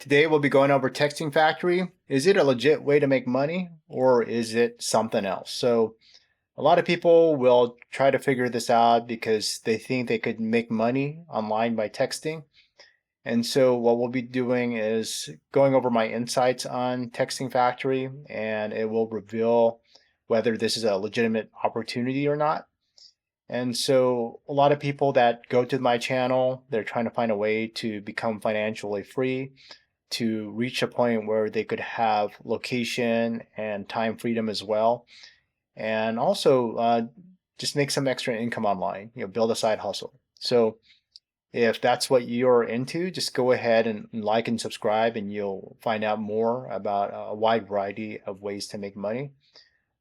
Today we'll be going over Texting Factory. Is it a legit way to make money or is it something else? So a lot of people will try to figure this out because they think they could make money online by texting. And so what we'll be doing is going over my insights on Texting Factory, and it will reveal whether this is a legitimate opportunity or not. And so a lot of people that go to my channel, they're trying to find a way to become financially free, to reach a point where they could have location and time freedom as well, and also just make some extra income online, build a side hustle. So if that's what you're into, just go ahead and like and subscribe, and you'll find out more about a wide variety of ways to make money.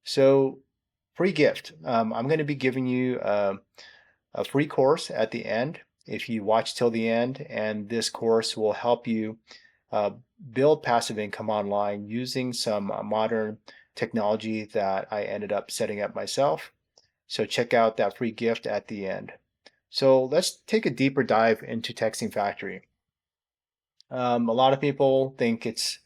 So free gift. I'm going to be giving you a free course at the end if you watch till the end, and this course will help you uh, build passive income online using some modern technology that I ended up setting up myself. So check out that free gift at the end. So let's take a deeper dive into Texting Factory. A lot of people think it's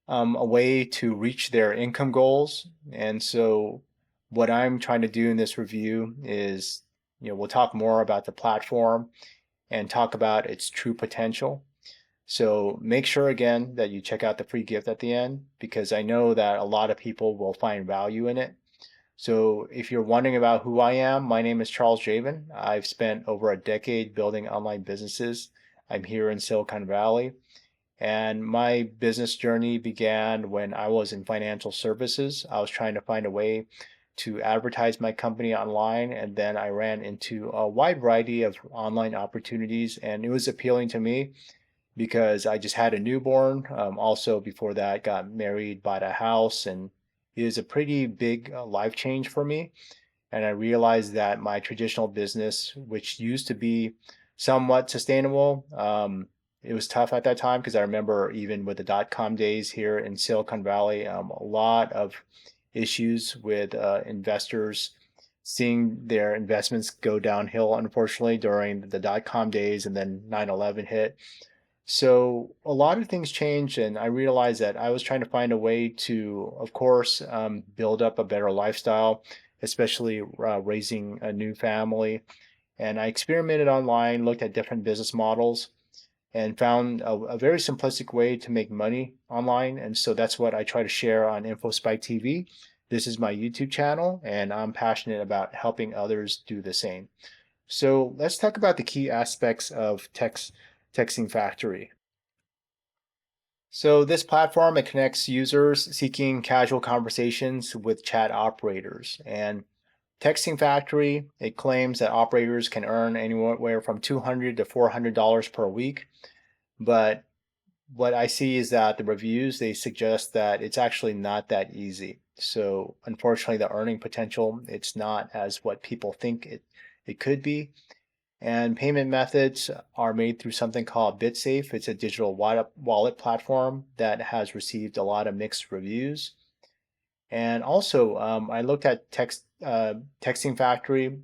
a way to reach their income goals. And so what I'm trying to do in this review is, we'll talk more about the platform and talk about its true potential. So make sure again that you check out the free gift at the end, because I know that a lot of people will find value in it. So if you're wondering about who I am, my name is Charles Javen. I've spent over a decade building online businesses. I'm here in Silicon Valley. And my business journey began when I was in financial services. I was trying to find a way to advertise my company online, and then I ran into a wide variety of online opportunities, and it was appealing to me because I just had a newborn. Also, before that, got married, bought a house, and it was a pretty big life change for me. And I realized that my traditional business, which used to be somewhat sustainable, it was tough at that time because I remember even with the dot-com days here in Silicon Valley, a lot of issues with investors seeing their investments go downhill, unfortunately, during the dot-com days, and then 9/11 hit. So a lot of things changed, and I realized that I was trying to find a way to, of course, build up a better lifestyle, especially raising a new family. And I experimented online, looked at different business models, and found a very simplistic way to make money online. And so that's what I try to share on InfoSpike TV. This is my YouTube channel, and I'm passionate about helping others do the same. So let's talk about the key aspects of Texting Factory. So this platform, it connects users seeking casual conversations with chat operators. And Texting Factory, it claims that operators can earn anywhere from $200 to $400 per week. But what I see is that the reviews, they suggest that it's actually not that easy. So unfortunately, the earning potential, it's not as what people think it could be. And payment methods are made through something called BitSafe. It's a digital wallet platform that has received a lot of mixed reviews. And also, I looked at Texting Factory.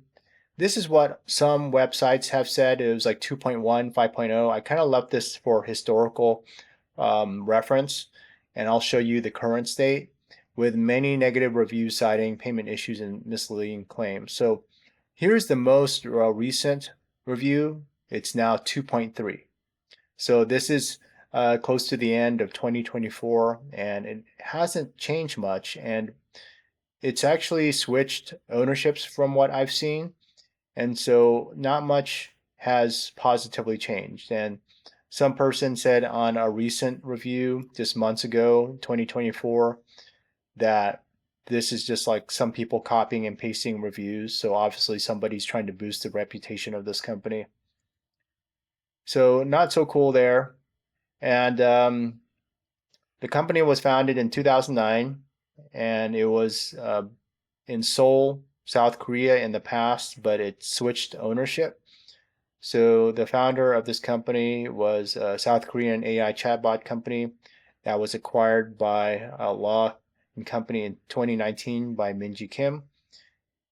This is what some websites have said. It was like 2.1, 5.0. I kind of left this for historical reference, and I'll show you the current state with many negative reviews citing payment issues and misleading claims. So here's the most recent review. It's now 2.3. So this is close to the end of 2024, and it hasn't changed much. And it's actually switched ownerships from what I've seen. And so not much has positively changed. And some person said on a recent review just months ago, 2024, that this is just like some people copying and pasting reviews. So obviously somebody's trying to boost the reputation of this company. So not so cool there. And the company was founded in 2009, and it was in Seoul, South Korea in the past, but it switched ownership. So the founder of this company was a South Korean AI chatbot company that was acquired by a law and company in 2019 by Minji Kim.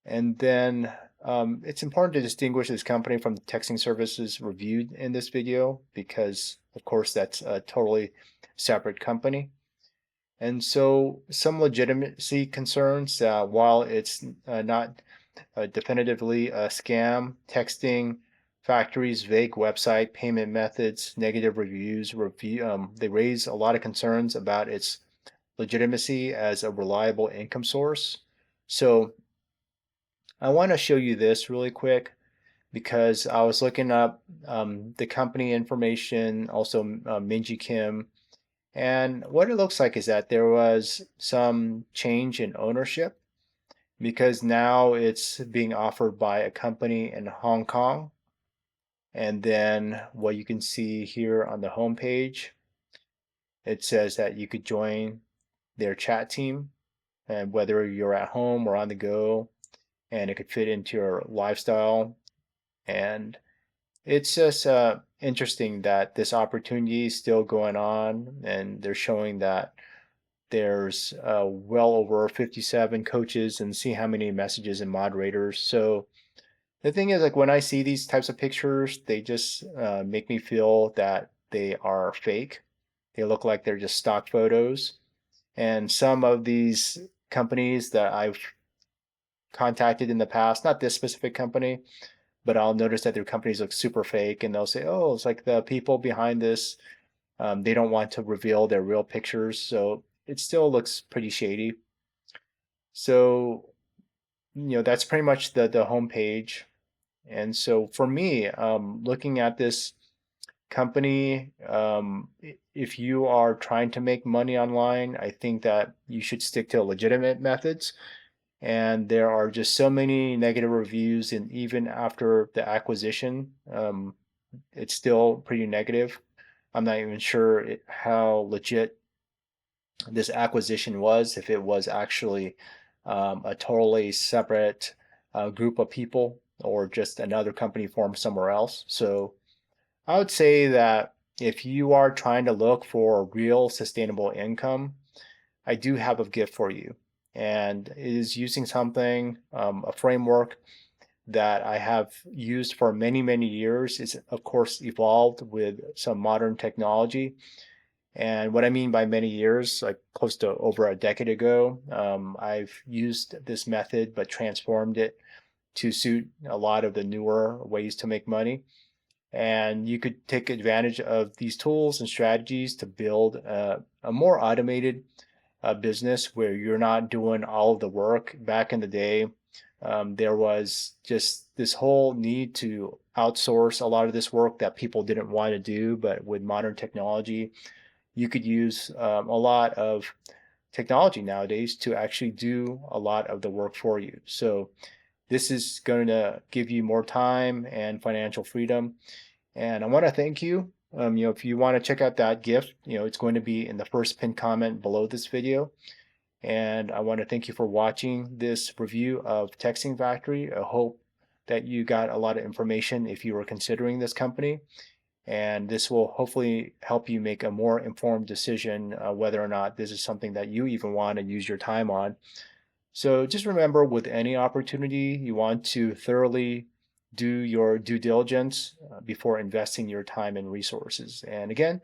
And then It's important to distinguish this company from the texting services reviewed in this video because, of course, that's a totally separate company. And so some legitimacy concerns, while it's not definitively a scam, texting factories, vague website, payment methods, negative reviews, they raise a lot of concerns about its legitimacy as a reliable income source. So I want to show you this really quick because I was looking up the company information, also Minji Kim, and what it looks like is that there was some change in ownership because now it's being offered by a company in Hong Kong. And then what you can see here on the home page, it says that you could join their chat team, and whether you're at home or on the go, and it could fit into your lifestyle. And it's just interesting that this opportunity is still going on, and they're showing that there's well over 57 coaches and see how many messages and moderators. So the thing is, like when I see these types of pictures, they just make me feel that they are fake. They look like they're just stock photos. And some of these companies that I've contacted in the past, not this specific company, but I'll notice that their companies look super fake and they'll say, oh, it's like the people behind this, they don't want to reveal their real pictures. So it still looks pretty shady. So, that's pretty much the home page. And so for me, looking at this company, if you are trying to make money online, I think that you should stick to legitimate methods. And there are just so many negative reviews, and even after the acquisition, it's still pretty negative. I'm not even sure how legit this acquisition was, if it was actually a totally separate group of people or just another company formed somewhere else. So I would say that if you are trying to look for real sustainable income, I do have a gift for you. And it is using something, a framework that I have used for many, many years. It's, of course, evolved with some modern technology. And what I mean by many years, like close to over a decade ago, I've used this method but transformed it to suit a lot of the newer ways to make money. And you could take advantage of these tools and strategies to build a more automated business where you're not doing all of the work. Back in the day, there was just this whole need to outsource a lot of this work that people didn't want to do. But with modern technology, you could use a lot of technology nowadays to actually do a lot of the work for you. So this is going to give you more time and financial freedom. And I want to thank you. If you want to check out that gift, it's going to be in the first pinned comment below this video. And I want to thank you for watching this review of Texting Factory. I hope that you got a lot of information if you were considering this company. And this will hopefully help you make a more informed decision whether or not this is something that you even want to use your time on. So just remember, with any opportunity, you want to thoroughly do your due diligence before investing your time and resources. And again,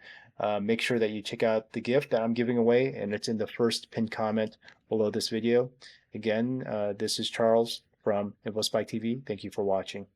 make sure that you check out the gift that I'm giving away, and it's in the first pinned comment below this video. Again, this is Charles from InfoSpike TV. Thank you for watching.